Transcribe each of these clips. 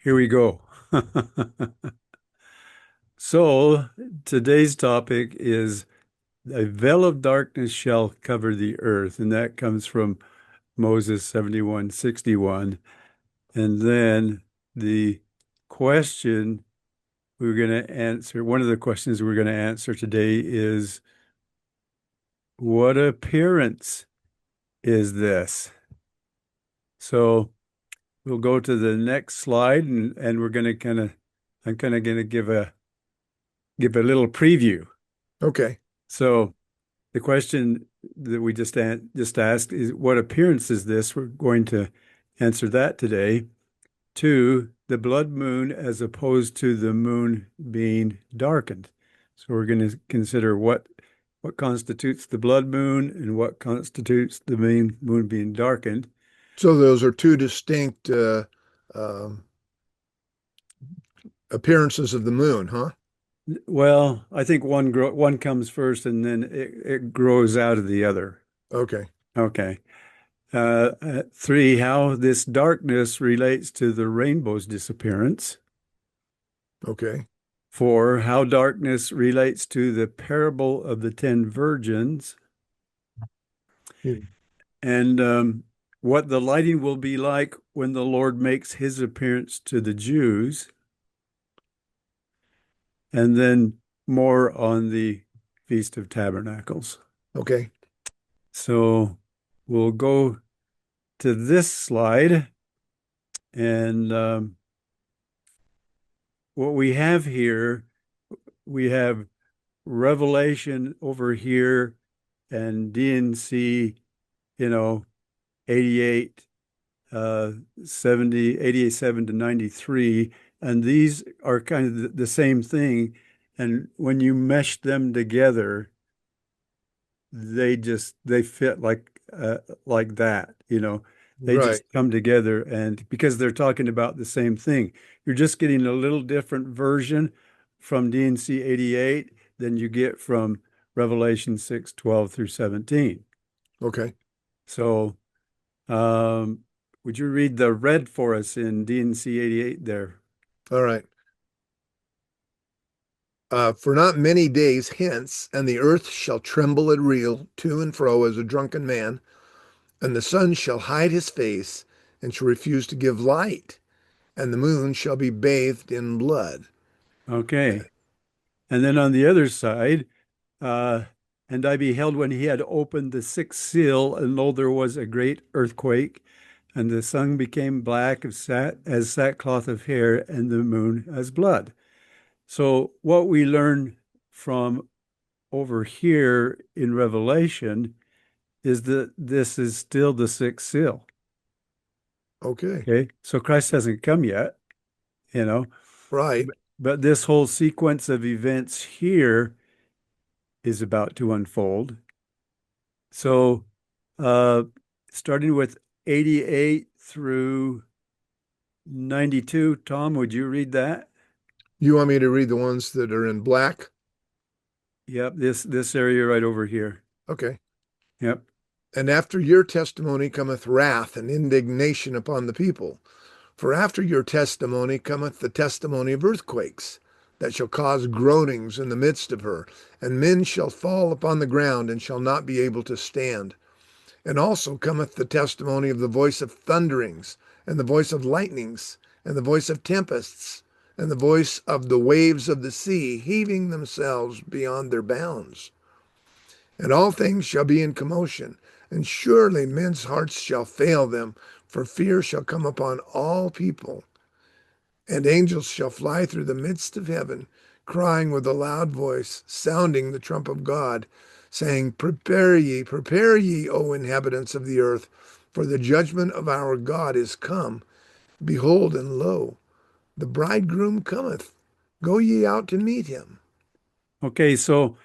Here we go. So today's topic is a veil of darkness shall cover the earth, and that comes from Moses 71:61. And then the question we're going to answer, one of the questions we're going to answer today is, what appearance is this? So we'll go to the next slide and we're going to I'm kind of going to give a little preview. Okay. So the question that we just asked is, what appearance is this? We're going to answer that today. Two, the blood moon as opposed to the moon being darkened. So we're going to consider what constitutes the blood moon and what constitutes the moon being darkened. So those are two distinct um, appearances of the moon, huh? Well, I think one comes first and then it grows out of the other. Okay. Okay. Three, how this darkness relates to the rainbow's disappearance. Okay. Four, how darkness relates to the parable of the 10 virgins. Hmm. And what the lighting will be like when the Lord makes his appearance to the Jews. And then more on the Feast of Tabernacles. Okay. So we'll go to this slide. And what we have here, we have Revelation over here and DNC, you know, 88, 70, 87 to 93. And these are kind of the same thing. And when you mesh them together, they fit like that, they Right. just come together, and because they're talking about the same thing, you're just getting a little different version from DNC 88 than you get from Revelation 6:12 through 17. Okay. So um would you read the red for us in DNC 88 there? All right. For not many days hence, and the earth shall tremble and reel to and fro as a drunken man, and the sun shall hide his face, and shall refuse to give light, and the moon shall be bathed in blood. Okay. And then on the other side, Uh, and I beheld when he had opened the sixth seal, and lo, there was a great earthquake, and the sun became black as sackcloth of hair, and the moon as blood. So, what we learn from over here in Revelation is that this is still the sixth seal. Okay. Okay. So, Christ hasn't come yet, you know, Right. but this whole sequence of events here is about to unfold. So, uh, starting with 88 through 92, Tom, would you read that? You want me to read the ones that are in black? Yep, this area right over here. Okay. Yep. And after your testimony cometh wrath and indignation upon the people. For after your testimony cometh the testimony of earthquakes, that shall cause groanings in the midst of her, and men shall fall upon the ground and shall not be able to stand. And also cometh the testimony of the voice of thunderings, and the voice of lightnings, and the voice of tempests, and the voice of the waves of the sea heaving themselves beyond their bounds. And all things shall be in commotion, and surely men's hearts shall fail them, for fear shall come upon all people. And angels shall fly through the midst of heaven, crying with a loud voice, sounding the trump of God, saying, prepare ye, O inhabitants of the earth, for the judgment of our God is come. Behold, and lo, the bridegroom cometh. Go ye out to meet him. Okay, so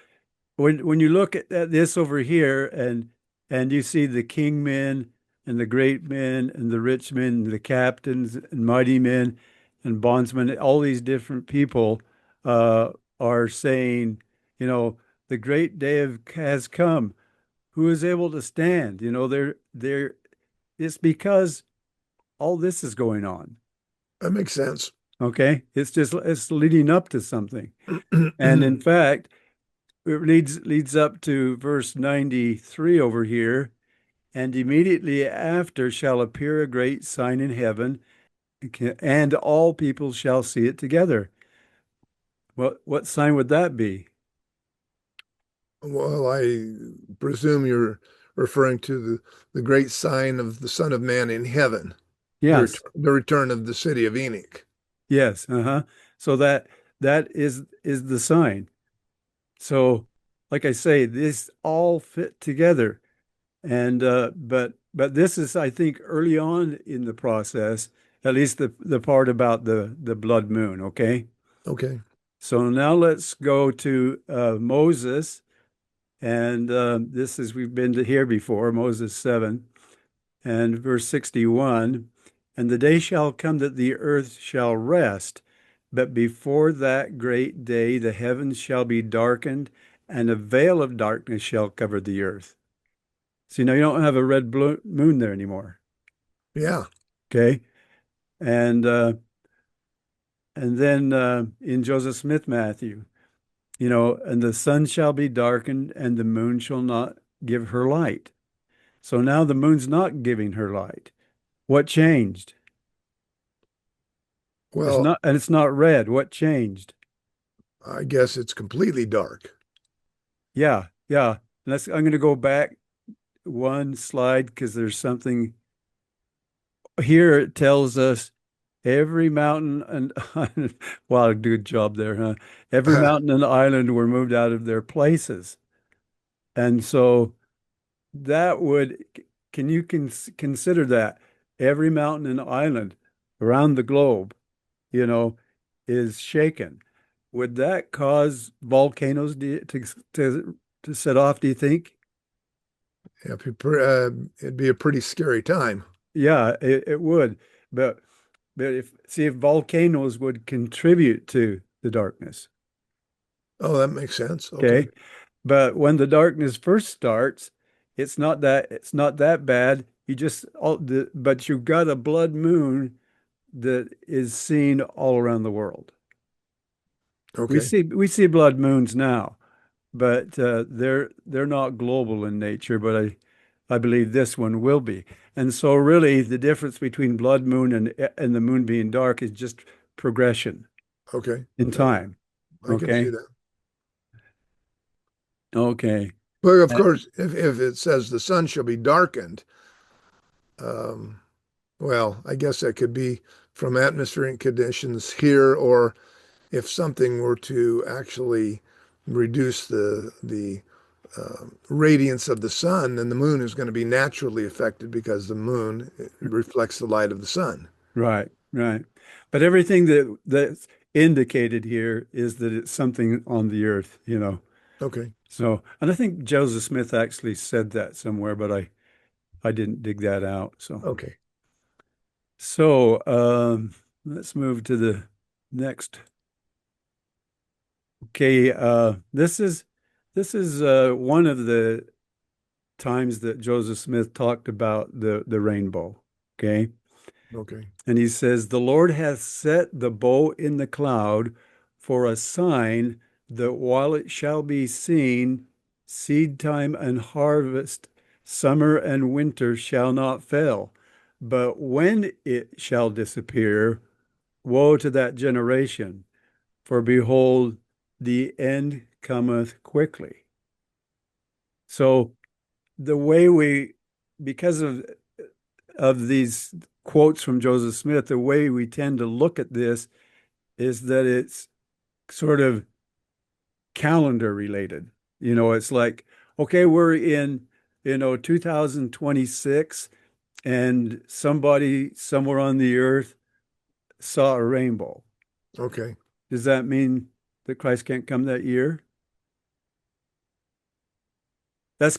when you look at this over here and you see the king men and the great men and the rich men and the captains and mighty men and bondsmen, all these different people uh, are saying, you know, the great day has come. Who is able to stand? They're it's because all this is going on. That makes sense. Okay. It's leading up to something. And in fact, it leads up to verse 93 over here. And immediately after shall appear a great sign in heaven, and all people shall see it together. What sign would that be? Well, I presume you're referring to the great sign of the Son of Man in heaven, Yes. the return of the city of Enoch. Yes. Uh-huh. So that is the sign. So, like I say, this all fit together. And but this is, I think, early on in the process, at least the part about the blood moon, okay? Okay. So now let's go to Moses, and this is we've been to here before, Moses 7 and verse 61. And the day shall come that the earth shall rest, but before that great day the heavens shall be darkened, and a veil of darkness shall cover the earth. So you don't have a red moon there anymore. Yeah. Okay. And then in Joseph Smith Matthew, and the sun shall be darkened and the moon shall not give her light. So now the moon's not giving her light. What changed? Well, It's not red. What changed? I guess it's completely dark. Yeah, yeah. I'm going to go back one slide because there's something here. It tells us every mountain and island. Wow, good job there, huh? Every mountain and island were moved out of their places. And so that would, can you consider that every mountain and island around the globe, you know, is shaken? Would that cause volcanoes to set off, do you think? It'd be a pretty scary time. Yeah, it would. But if volcanoes would contribute to the darkness, Oh, that makes sense. Okay. okay? But when the darkness first starts, it's not that bad. But you've got a blood moon that is seen all around the world. We Okay. see we see blood moons now, but they're not global in nature. But I believe this one will be. And so really, the difference between blood moon and the moon being dark is just progression Okay. in Uh, time. I can see Okay. that. Okay. But of Uh, course, if it says the sun shall be darkened, um, well, I guess that could be from atmospheric conditions here, or if something were to actually reduce the radiance of the sun, then the moon is going to be naturally affected because the moon reflects the light of the sun. right. Right. But everything that's indicated here is that it's something on the earth. Okay. So, and I think Joseph Smith actually said that somewhere, but I didn't dig that out. Okay. Let's move to the next. Okay, this is one of the times that Joseph Smith talked about the rainbow. Okay, Okay. and he says, "The Lord hath set the bow in the cloud for a sign that while it shall be seen, seed time and harvest, summer and winter shall not fail. But when it shall disappear, woe to that generation, for behold, the end cometh quickly." So the way because of these quotes from Joseph Smith, the way we tend to look at this is that it's sort of calendar related. It's like, okay, we're in, 2026, and somebody somewhere on the earth saw a rainbow. Okay. Does that mean that Christ can't come that year? Uh, That's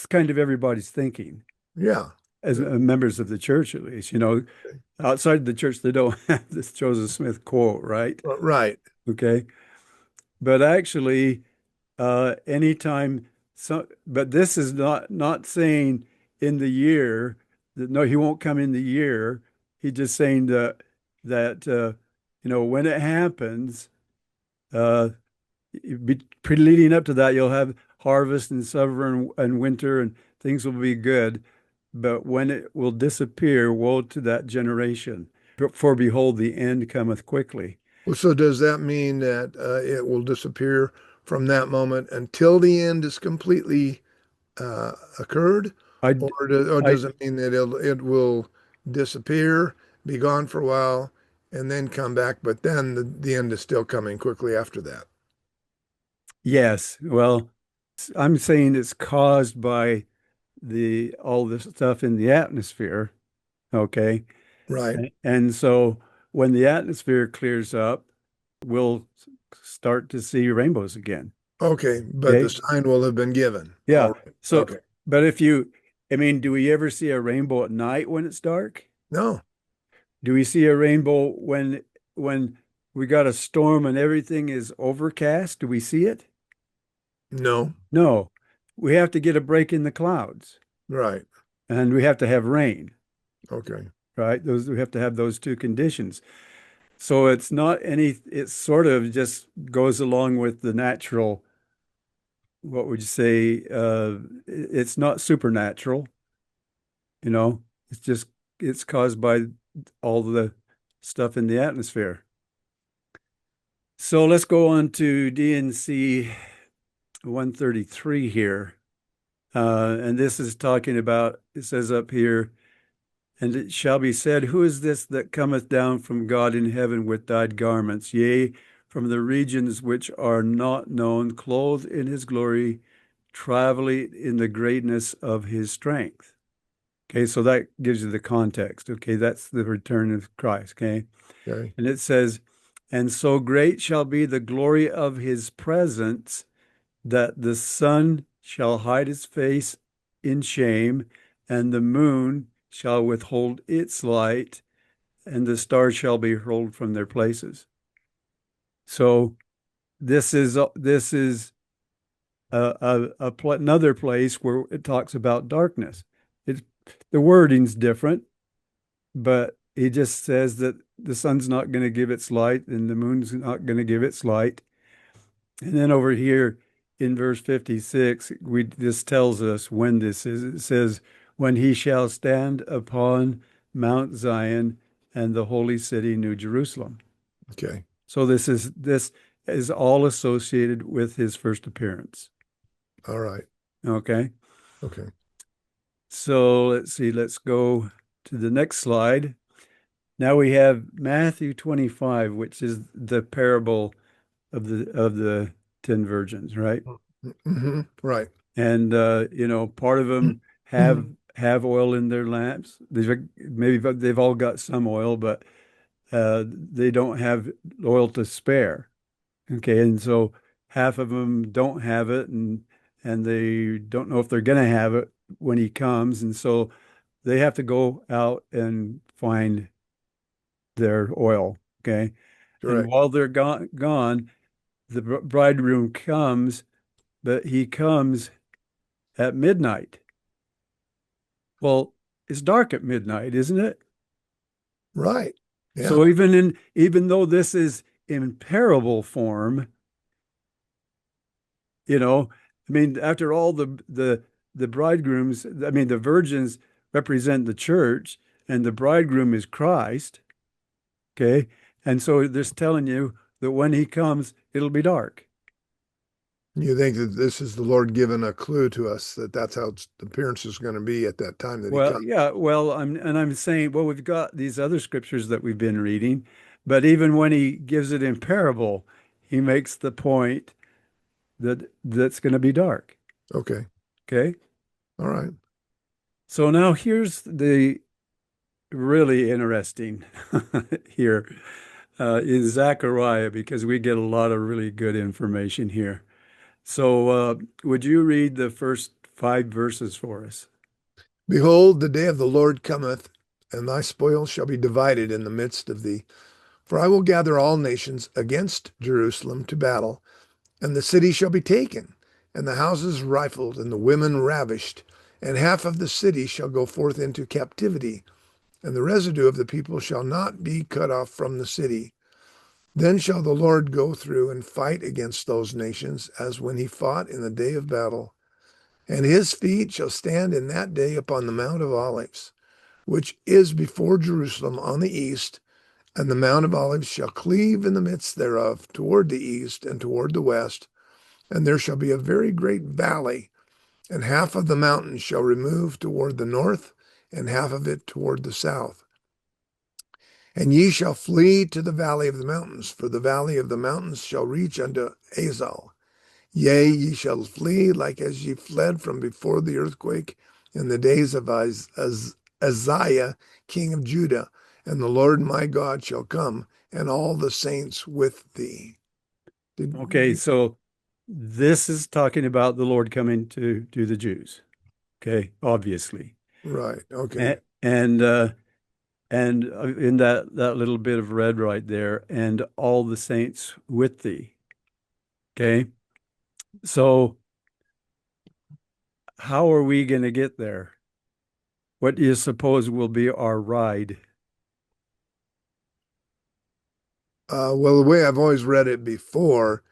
kind of everybody's thinking, yeah. as Yeah. members of the church, at least. Okay. Outside the church, they don't have this Joseph Smith quote, right? Right. Okay. But actually, anytime but this is not saying in the year that no, he won't come in the year. He's just saying that that when it happens, uh, leading up to that, you'll have harvest and summer and winter, and things will be good. But when it will disappear, woe to that generation. For behold, the end cometh quickly. Well, so does that mean that it will disappear from that moment until the end is completely occurred, I, or I, does it mean that it will disappear, be gone for a while, and then come back, but then the end is still coming quickly after that? yes. Well, I'm saying it's caused by the all this stuff in the atmosphere. Okay. Right. And so when the atmosphere clears up, we'll start to see rainbows again. Okay, but the Okay. sign will have been given. Yeah. All right. So, Okay. but I mean, do we ever see a rainbow at night when it's dark? No, Do we see a rainbow when we got a storm and everything is overcast? Do we see it? no. No. We have to get a break in the clouds Right. and we have to have rain, Okay. right? Those we have to have those two conditions. So it's not any, it sort of just goes along with the natural, what would you say? It's not supernatural, you know, it's just, it's caused by all the stuff in the atmosphere. So let's go on to DNC 133 here. And this is talking about, it says up here, and it shall be said, who is this that cometh down from God in heaven with dyed garments, yea, from the regions which are not known, clothed in his glory, traveling in the greatness of his strength? Okay, so that gives you the context. Okay, that's the return of Christ. Okay, Okay. and it says, and so great shall be the glory of his presence that the sun shall hide his face in shame, and the moon shall withhold its light, and the stars shall be hurled from their places. So this is another place where it talks about darkness. It's the wording's different, but he just says that the sun's not going to give its light and the moon's not going to give its light. And then over here in verse 56, this tells us when this is. It says, when he shall stand upon Mount Zion and the holy city, New Jerusalem. Okay. So this is all associated with his first appearance. All right. Okay. Okay. So let's see, let's go to the next slide. Now we have Matthew 25, which is the parable of the 10 virgins, right? Right. And part of them have oil in their lamps. Maybe they've all got some oil, but they don't have oil to spare. Okay, and so half of them don't have it, and they don't know if they're going to have it when he comes, and so they have to go out and find their oil. Okay, and Correct. while they're gone, the bridegroom comes, but he comes at midnight. Well, it's dark at midnight, isn't it? Right. Yeah. So even though this is in parable form, I mean, after all the bridegrooms, I mean, the virgins represent the church, and the bridegroom is Christ. Okay, and so this telling you that when he comes, it'll be dark. You think that this is the Lord giving a clue to us that that's how the appearance is going to be at that time that he Well, comes? yeah, well, I'm saying, well, we've got these other scriptures that we've been reading, but even when he gives it in parable, he makes the point that that's going to be dark. Okay. Okay. All right. So now here's the really interesting here in Zachariah, because we get a lot of really good information here. So would you read the first 5 verses for us? Behold, the day of the Lord cometh, and thy spoil shall be divided in the midst of thee. For I will gather all nations against Jerusalem to battle, and the city shall be taken, and the houses rifled, and the women ravished, and half of the city shall go forth into captivity, and the residue of the people shall not be cut off from the city. Then shall the Lord go through and fight against those nations as when he fought in the day of battle. And his feet shall stand in that day upon the Mount of Olives, which is before Jerusalem on the east, and the Mount of Olives shall cleave in the midst thereof toward the east and toward the west, and there shall be a very great valley, and half of the mountain shall remove toward the north, and half of it toward the south. And ye shall flee to the valley of the mountains, for the valley of the mountains shall reach unto Azal. Yea, ye shall flee like as ye fled from before the earthquake in the days of Uzziah, king of Judah. And the Lord my God shall come, and all the saints with thee. Okay, so this is talking about the Lord coming to the Jews. Okay, obviously. Right. Okay. And in that little bit of red right there, and all the saints with thee. Okay. So how are we going to get there? What do you suppose will be our ride? Well, the way I've always read it before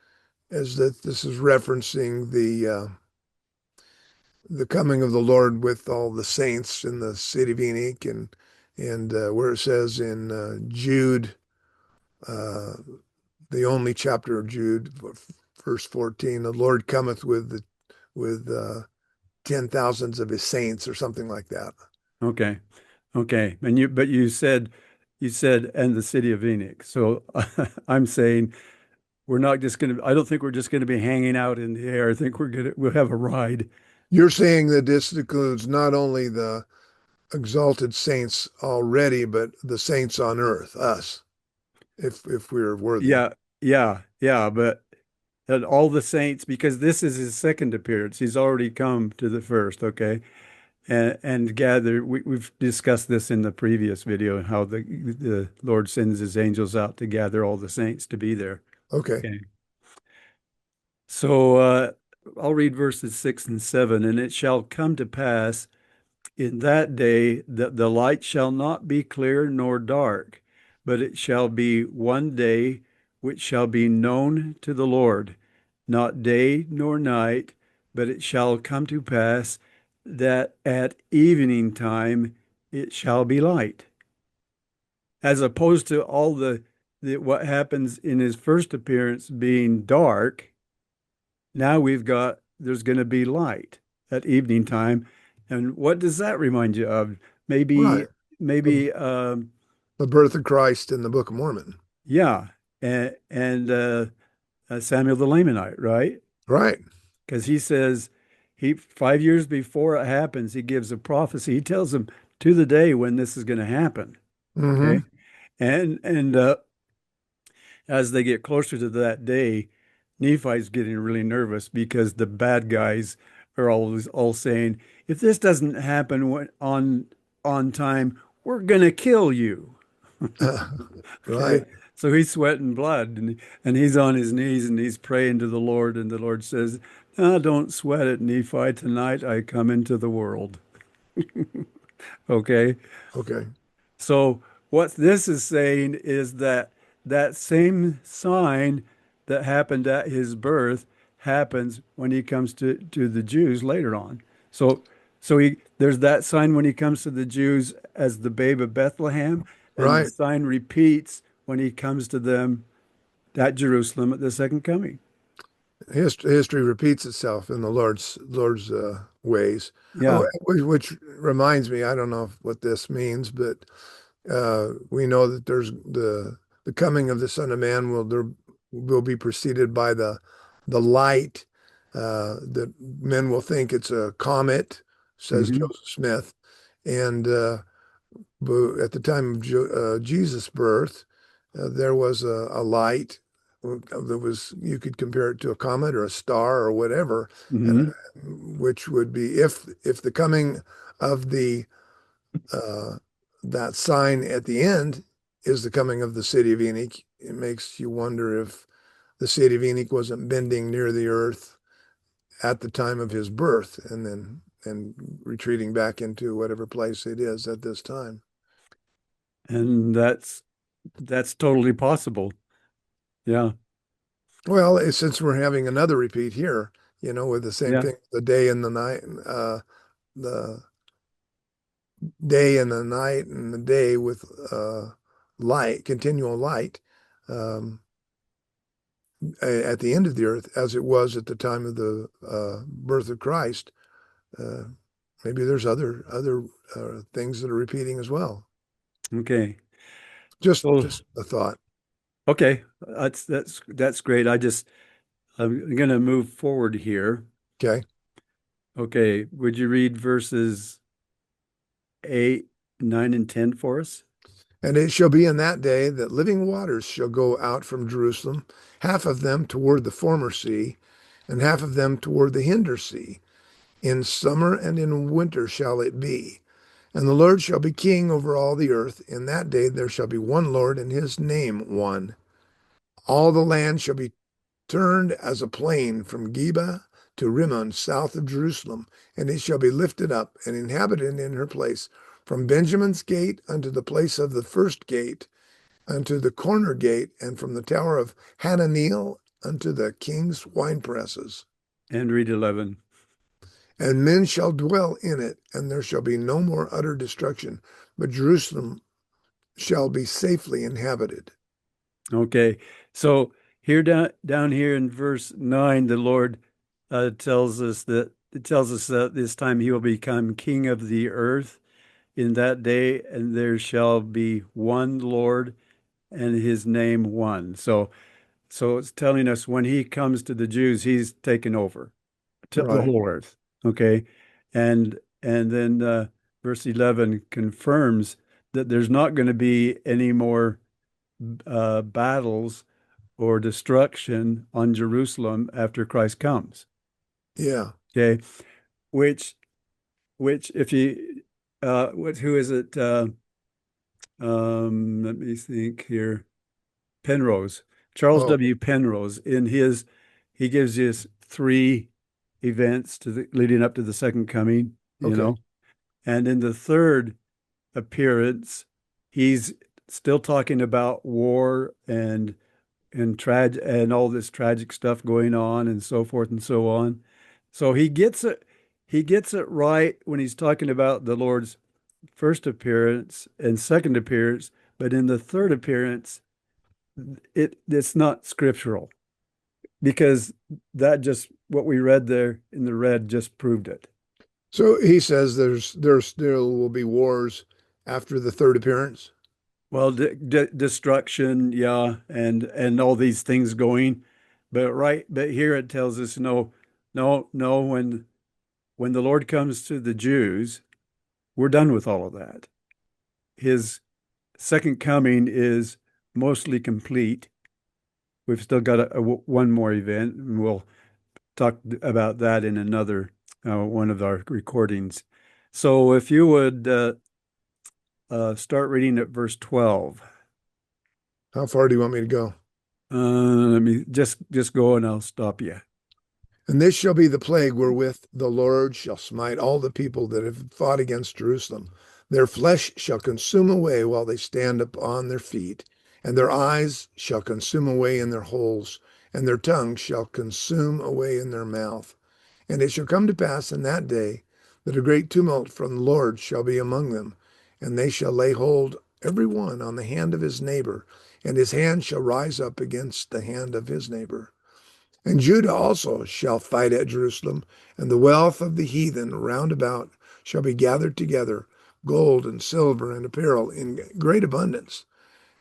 is that this is referencing the coming of the Lord with all the saints in the city of Enoch, and where it says in Jude, uh, the only chapter of Jude, verse 14, the Lord cometh with 10,000s of his saints or something like that. Okay. Okay. But you said, and the city of Enoch. So I'm saying I don't think we're just going to be hanging out in the air. I think we'll have a ride. You're saying that this includes not only the exalted saints already, but the saints on earth, us, if we're worthy. Yeah. Yeah. Yeah. But and all the saints, because this is his second appearance. He's already come to the first. Okay. And gather. We've discussed this in the previous video, how the Lord sends his angels out to gather all the saints to be there. Okay. Okay. So I'll read verses 6 and 7. And it shall come to pass in that day that the light shall not be clear nor dark, but it shall be one day which shall be known to the Lord, not day nor night, but it shall come to pass that at evening time it shall be light. As opposed to all the what happens in his first appearance being dark, now there's going to be light at evening time. And what does that remind you of? Maybe, Right. The, maybe, the birth of Christ in the Book of Mormon. yeah, and Samuel the Lamanite, right? Right. Because he says 5 years before it happens, he gives a prophecy. He tells them to the day when this is going to happen. Hmm. Okay, and as they get closer to that day, Nephi's getting really nervous because the bad guys are always all saying, "If this doesn't happen on time, we're gonna kill you." Okay, Right. so he's sweating blood and he's on his knees and he's praying to the Lord, and the Lord says, "Ah, don't sweat it, Nephi. Tonight I come into the world." Okay. Okay. So what this is saying is that that same sign that happened at his birth happens when he comes to the Jews later on. So there's that sign when he comes to the Jews as the babe of Bethlehem, and the Right. sign repeats when he comes to them at Jerusalem at the second coming. History repeats itself in the Lord's ways. Oh, Yeah. which reminds me, I don't know what this means, but we know that there's the coming of the Son of Man will be preceded by the light that men will think it's a comet, says Hmm. Joseph Smith, and at the time of Jesus' birth, there was a light that was you could compare it to a comet or a star or whatever, uh, Hmm. which would be if the coming of the uh, that sign at the end is the coming of the city of Enoch. It makes you wonder if the city of Enoch wasn't bending near the earth at the time of his birth and then retreating back into whatever place it is at this time. And that's totally possible. Yeah. Well, since we're having another repeat here, with the same Yeah. thing, the day and the night, the day and the night and the day with light, continual light, um, at the end of the earth, as it was at the time of the birth of Christ. Uh, Maybe there's other things that are repeating as well. Okay. Just So just a thought. okay. That's great. I'm gonna move forward here. Okay. Okay. Would you read verses 8, 9, and 10 for us? And it shall be in that day that living waters shall go out from Jerusalem, half of them toward the former sea, and half of them toward the hinder sea. In summer and in winter shall it be. And the Lord shall be king over all the earth. In that day there shall be one Lord, and his name one. All the land shall be turned as a plain from Geba to Rimmon, south of Jerusalem, and it shall be lifted up and inhabited in her place, from Benjamin's gate unto the place of the first gate, unto the corner gate, and from the tower of Hananeel unto the king's winepresses. And read 11. And men shall dwell in it, and there shall be no more utter destruction, but Jerusalem shall be safely inhabited. Okay. So here down here in verse 9, the Lord tells us that this time he will become king of the earth in that day, and there shall be one Lord and his name one. So it's telling us when he comes to the Jews, he's taken over to the Right. whole earth. Okay. And then verse 11 confirms that there's not going to be any more battles or destruction on Jerusalem after Christ comes. Yeah. Okay. Which if you who is it? Let me think here. Penrose, Charles Oh, W. Penrose, he gives us three events leading up to the second coming, okay. and in the third appearance, he's still talking about war and all this tragic stuff going on and so forth and so on. So he gets it right when he's talking about the Lord's first appearance and second appearance, but in the third appearance, it's not scriptural because that just what we read there in the red just proved it. So he says there still will be wars after the third appearance. Well, destruction, yeah, and all these things going, but here it tells us no, no, no. When the Lord comes to the Jews, we're done with all of that. His second coming is mostly complete. We've still got one more event, and we'll talk about that in another one of our recordings. So if you would start reading at verse 12. How far do you want me to go? Let me just go and I'll stop you. And this shall be the plague wherewith the Lord shall smite all the people that have fought against Jerusalem. Their flesh shall consume away while they stand upon their feet, and their eyes shall consume away in their holes, and their tongue shall consume away in their mouth. And it shall come to pass in that day that a great tumult from the Lord shall be among them, and they shall lay hold every one on the hand of his neighbor, and his hand shall rise up against the hand of his neighbor. And Judah also shall fight at Jerusalem, and the wealth of the heathen round about shall be gathered together, gold and silver and apparel in great abundance.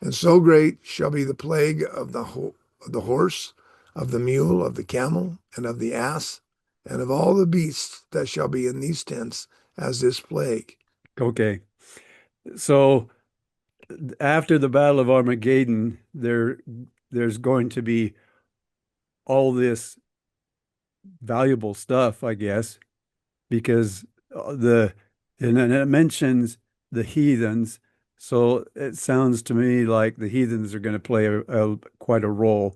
And so great shall be the plague of the horse, of the mule, of the camel, and of the ass, and of all the beasts that shall be in these tents, as this plague. Okay. So after the Battle of Armageddon, there's going to be all this valuable stuff, I guess, because the and then it mentions the heathens. So it sounds to me like the heathens are going to play quite a role,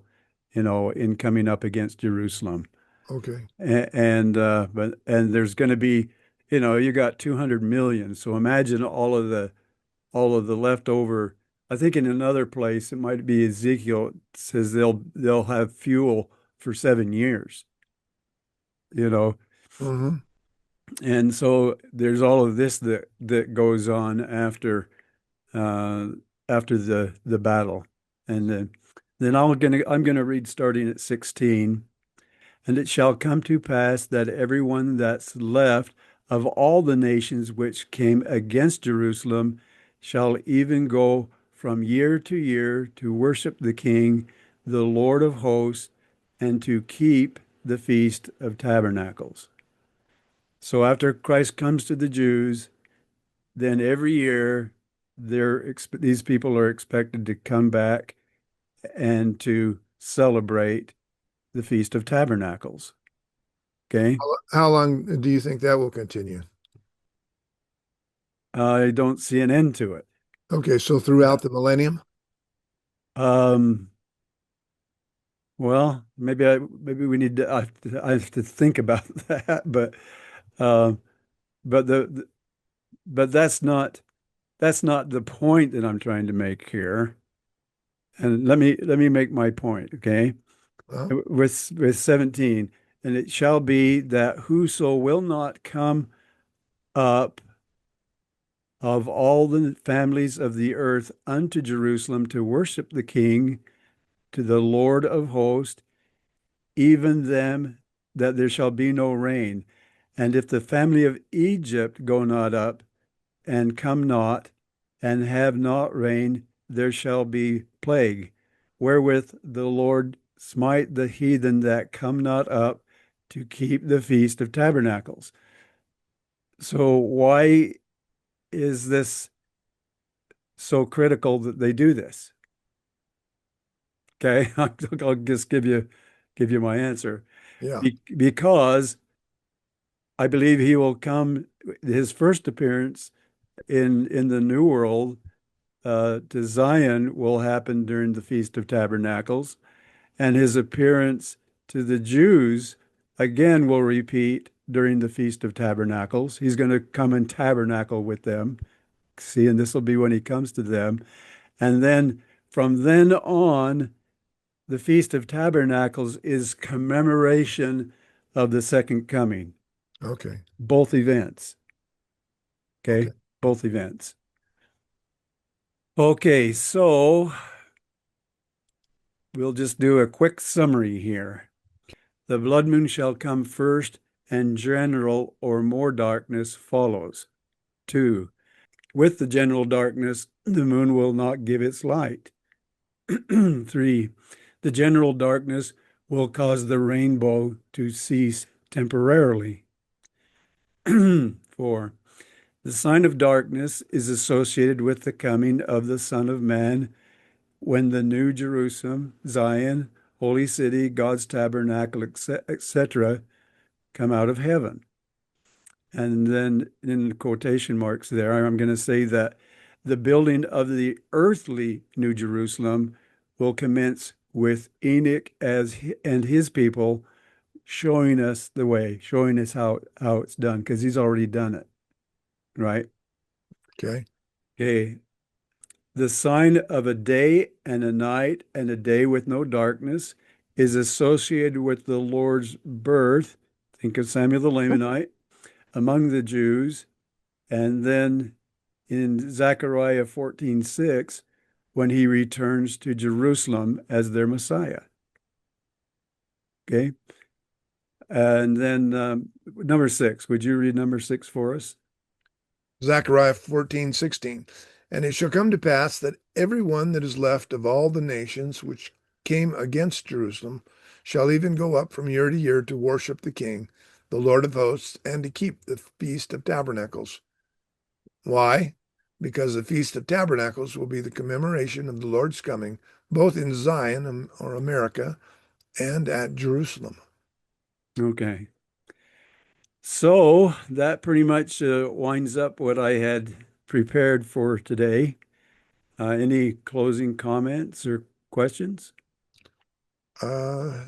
in coming up against Jerusalem. Okay. And there's going to be, you got 200 million. So imagine all of the all of the leftover. I think in another place, it might be Ezekiel, it says they'll have fuel for 7 years, you know. Hmm. And so there's all of this that goes on uh, after the battle. And then I'm gonna read starting at 16. And it shall come to pass that everyone that's left of all the nations which came against Jerusalem shall even go from year to year to worship the King, the Lord of hosts, and to keep the Feast of Tabernacles. So after Christ comes to the Jews, then every year these people are expected to come back and to celebrate the Feast of Tabernacles. Okay. How long do you think that will continue? I don't see an end to it. Okay, so throughout the millennium? Um, well, maybe we need to I have to think about that, uh, but but that's not the point that I'm trying to make here. And let me make my point, okay? Well, With 17, and it shall be that whoso will not come up of all the families of the earth unto Jerusalem to worship the King, to the Lord of hosts, even them that there shall be no rain. And if the family of Egypt go not up and come not and have not rain, there shall be plague, wherewith the Lord smite the heathen that come not up to keep the Feast of Tabernacles. So why is this so critical that they do this? Okay, I'll just give you my answer. yeah. Because I believe he will come, his first appearance in the New World to Zion will happen during the Feast of Tabernacles, and his appearance to the Jews again will repeat during the Feast of Tabernacles. He's going to come and tabernacle with them. See, and this will be when he comes to them. And then from then on, the Feast of Tabernacles is commemoration of the second coming, Okay. both events. Okay. Okay, both events. Okay, so we'll just do a quick summary here. The blood moon shall come first, and general or more darkness follows. 2. With the general darkness, the moon will not give its light. 3. The general darkness will cause the rainbow to cease temporarily. 4. The sign of darkness is associated with the coming of the Son of Man when the New Jerusalem, Zion, Holy City, God's tabernacle, etc., come out of heaven. And then in quotation marks there, I'm going to say that the building of the earthly New Jerusalem will commence with Enoch and his people showing us the way, showing us how it's done, because he's already done it, right? Okay. Okay. The sign of a day and a night and a day with no darkness is associated with the Lord's birth. Think of Samuel the Lamanite among the Jews. And then in Zachariah 14:6, when he returns to Jerusalem as their Messiah. Okay. And then number 6, would you read number 6 for us? Zechariah 14:16. And it shall come to pass that every one that is left of all the nations which came against Jerusalem shall even go up from year to year to worship the King, the Lord of hosts, and to keep the Feast of Tabernacles. Why? Because the Feast of Tabernacles will be the commemoration of the Lord's coming, both in Zion or America and at Jerusalem. Okay. So that pretty much winds up what I had prepared for today. Any closing comments or questions? I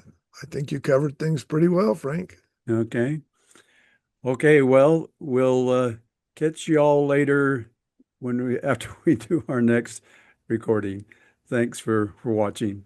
think you covered things pretty well, Frank. Okay. Okay, well, we'll catch you all later when we after we do our next recording. Thanks for watching.